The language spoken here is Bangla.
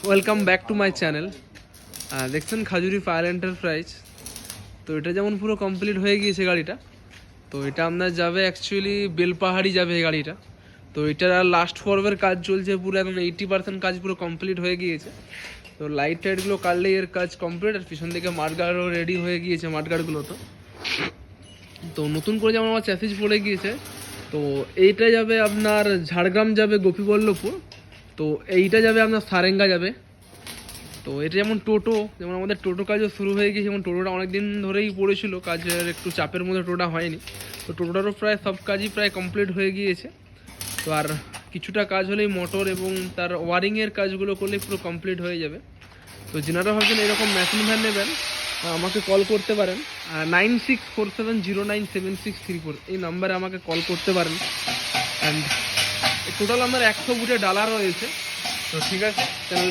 Welcome back to my channel. দেখছেন খাজুরি ফায়ার এন্টারপ্রাইজ। তো এটা যেমন পুরো কমপ্লিট হয়ে গিয়েছে গাড়িটা। তো এটা আপনার যাবে অ্যাকচুয়ালি বেলপাহাড়ি যাবে এই গাড়িটা। তো এটার আর লাস্ট পর্বের কাজ চলছে, পুরো একদম 80% কাজ পুরো কমপ্লিট হয়ে গিয়েছে। তো লাইট টাইটগুলো কাটলেই এর কাজ কমপ্লিট। আর পিছন দিকে মাঠগাড়ও রেডি হয়ে গিয়েছে, মাঠগাড়গুলো তো নতুন করে যেমন আমার চ্যাসিস পড়ে গিয়েছে। তো এইটা যাবে আপনার ঝাড়গ্রাম যাবে গোপীবল্লভপুর। তো এইটা যাবে আপনার সারেঙ্গা যাবে। তো এটা যেমন টোটো, যেমন আমাদের টোটো কাজও শুরু হয়ে গিয়েছে, যেমন টোটোটা অনেক দিন ধরেই পড়েছিল, কাজের একটু চাপের মধ্যে টোটোটা হয়নি। তো টোটোটারও প্রায় সব কাজই প্রায় কমপ্লিট হয়ে গিয়েছে। তো আর কিছুটা কাজ হলেই মোটর এবং তার ওয়ারিংয়ের কাজগুলো করলেই পুরো কমপ্লিট হয়ে যাবে। তো যেনারা ভাবছেন এরকম মেশিন ভ্যান নেবেন, আমাকে কল করতে পারেন। 9647097634 এই নাম্বারে আমাকে কল করতে পারেন। অ্যান্ড টোটাল আমার 100 ফুটে ডালা রয়েছে। তো ঠিক আছে, চ্যানেল